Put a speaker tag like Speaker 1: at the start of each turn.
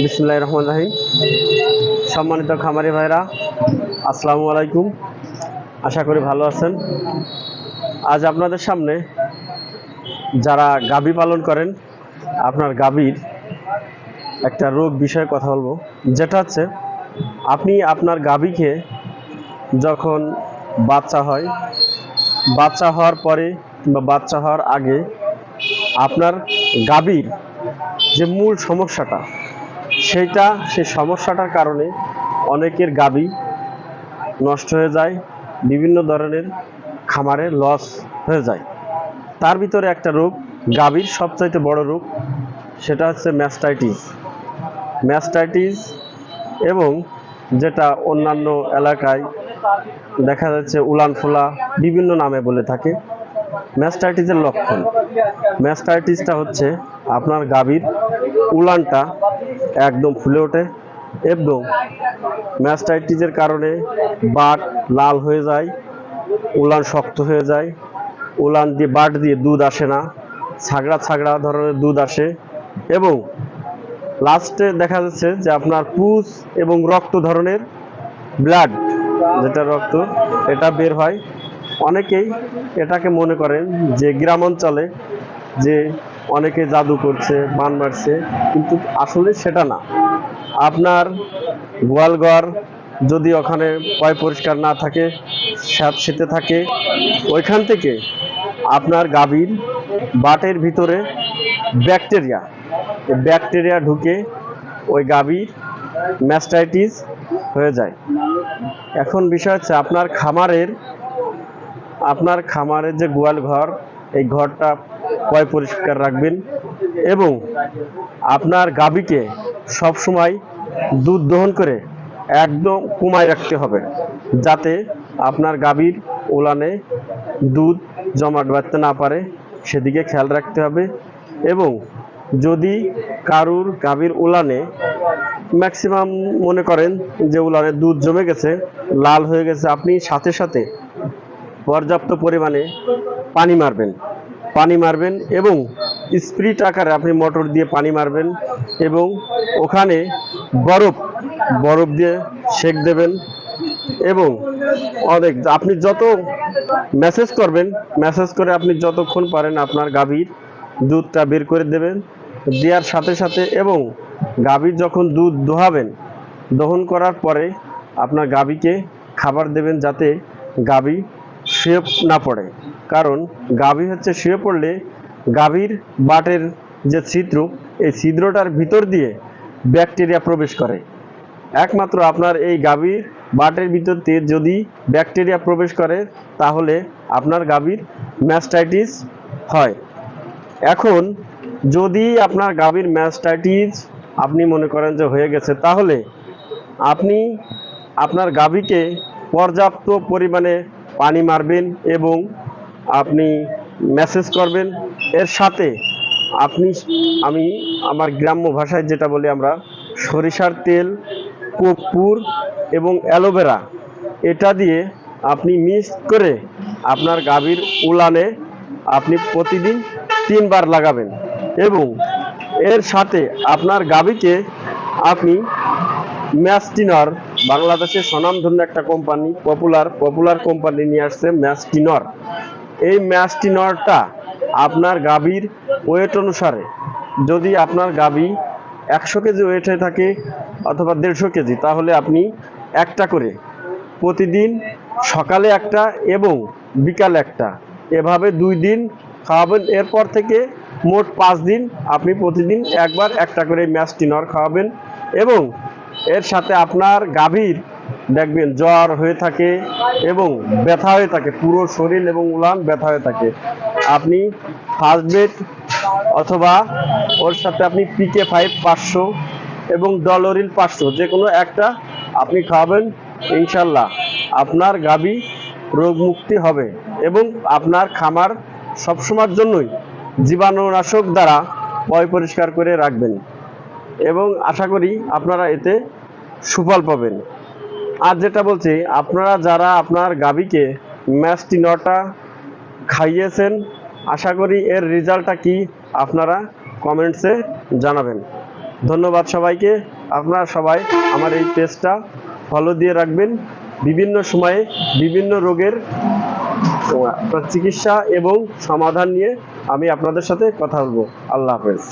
Speaker 1: বিসমিল্লাহির রহমানির রহিম। সম্মানিত খামারি ভাইরা, আসসালামু আলাইকুম। আশা করি ভালো আছেন। আজ আপনাদের সামনে যারা গাভী পালন করেন, আপনার গাভীর একটা রোগ বিষয়ে কথা বলবো, যেটা হচ্ছে আপনি আপনার গাভীকে যখন বাচ্চা হয়, বাচ্চা হওয়ার পরে বা বাচ্চা হওয়ার আগে আপনার গাভীর যে মূল সমস্যাটা, সেই সমস্যাটার কারণে অনেকের গাভী নষ্ট হয়ে যায়, বিভিন্ন ধরনের খামারে লস হয়ে যায়। তার ভিতরে একটা রোগ, গাভীর সবচাইতে বড় রোগ, সেটা হচ্ছে ম্যাস্টাইটিস, এবং যেটা অন্যান্য এলাকায় দেখা যাচ্ছে উলান ফোলা বিভিন্ন নামে বলে থাকে। ম্যাস্টাইটিসের লক্ষণ, ম্যাস্টাইটিসটা হচ্ছে আপনার গাভীর উলানটা একদম ফুলে ওঠে, এবং ম্যাস্টাইটিসের কারণে বাট লাল হয়ে যায়, উলান শক্ত হয়ে যায়, উলান দিয়ে বাট দিয়ে দুধ আসে না, ছাগড়া ছাগড়া ধরনের দুধ আসে, এবং লাস্টে দেখা যাচ্ছে যে আপনার পুজ এবং রক্ত ধরনের ব্লাড, যেটা রক্ত, এটা বের হয়। অনেকেই এটাকে মনে করেন যে গ্রাম অঞ্চলে যে অনেকে জাদু করছে, বান মারছে, কিন্তু আসলে সেটা না। আপনার গোয়ালঘর যদি ওখানে পয় পরিষ্কার না থাকে, স্যাঁতসেঁতে থাকে, ওইখান থেকে আপনার গাভীর বাটের ভিতরে ব্যাকটেরিয়া ঢুকে ওই গাভীর ম্যাস্টাইটিস হয়ে যায়। এখন বিষয় হচ্ছে আপনার খামারের যে গোয়াল ঘর, এই ঘরটা পয় পরিষ্কার রাখবেন, এবং আপনার গাভীকে সবসময় দুধ দহন করে একদম কমায় রাখতে হবে, যাতে আপনার গাভীর উলানে দুধ জমাট বাঁধতে না পারে, সেদিকে খেয়াল রাখতে হবে। এবং যদি কারুর গাভীর উলানে ম্যাক্সিমাম মনে করেন যে উলানে দুধ জমে গেছে, লাল হয়ে গেছে, আপনি সাথে সাথে পর্যাপ্ত পরিমাণে পানি মারবেন এবং স্প্রিট আকারে আপনি মোটর দিয়ে পানি মারবেন, এবং ওখানে বরফ দিয়ে সেক দেবেন, এবং আপনি যত ম্যাসেজ করে আপনি যতক্ষণ পারেন আপনার গাভীর দুধটা বের করে দেবেন, দেওয়ার সাথে সাথে, এবং গাভীর যখন দুধ দহন করার পরে আপনার গাভীকে খাবার দেবেন, যাতে গাভী শুয়ে না পড়ে। কারণ গাভী হচ্ছে শুয়ে পড়লে গাভীর বাটের যে ছিদ্র, এই ছিদ্রটার ভিতর দিয়ে ব্যাকটেরিয়া প্রবেশ করে। একমাত্র আপনার এই গাভীর বাটের ভিতর দিয়ে যদি ব্যাকটেরিয়া প্রবেশ করে, তাহলে আপনার গাভীর ম্যাস্টাইটিস হয়। এখন যদি আপনার গাভীর ম্যাস্টাইটিস আপনি মনে করেন যে হয়ে গেছে, তাহলে আপনি আপনার গাভীকে পর্যাপ্ত পরিমাণে পানি মারবেন, এবং আপনি ম্যাসেজ করবেন। এর সাথে আমি আমার গ্রাম্য ভাষায় যেটা বলি, আমরা সরিষার তেল, কর্পূর এবং অ্যালোভেরা, এটা দিয়ে আপনি মিক্স করে আপনার গাভীর উলানে আপনি প্রতিদিন 3 বার লাগাবেন, এবং এর সাথে আপনার গাভীকে আপনি ম্যাস্টিনর, বাংলাদেশের স্বনামধন্য একটা কোম্পানি, পপুলার কোম্পানি নিয়ে আসছে ম্যাস্টিনর। এই ম্যাস্টিনরটা আপনার গাভীর ওয়েট অনুসারে, যদি আপনার গাভী 100 কেজি ওয়েটে থাকে অথবা 150 কেজি, তাহলে আপনি একটা করে প্রতিদিন সকালে একটা এবং বিকালে একটা, এভাবে 2 দিন খাওয়াবেন। এরপর থেকে মোট 5 দিন আপনি প্রতিদিন একবার একটা করে ম্যাস্টিনর খাওয়াবেন, এবং এর সাথে আপনার গাভীর দেখবেন জ্বর হয়ে থাকে এবং ব্যথা হয়ে থাকে, পুরো শরীর এবং উলান ব্যথা হয়ে থাকে, আপনি ফার্স্ট বেড অথবা ওর সাথে আপনি PK5 500 এবং ডলোরিল 500, যে কোনো একটা আপনি খাওয়াবেন। ইনশাল্লাহ আপনার গাভী রোগ মুক্তি হবে, এবং আপনার খামার সবসময়ের জন্যই জীবাণুনাশক দ্বারা পয় পরিষ্কার করে রাখবেন, এবং আশা করি আপনারা এতে সুফল পাবেন। আর যেটা বলছি, আপনারা যারা আপনার গাভীকে ম্যাস্টিনরটা খাইয়েছেন, আশা করি এর রেজাল্টটা কি আপনারা কমেন্টসে জানাবেন। ধন্যবাদ সবাইকে। আপনারা সবাই আমার এই পেজটা ফলো দিয়ে রাখবেন। বিভিন্ন সময়ে বিভিন্ন রোগের চিকিৎসা এবং সমাধান নিয়ে আমি আপনাদের সাথে কথা বলবো। আল্লাহ হাফেজ।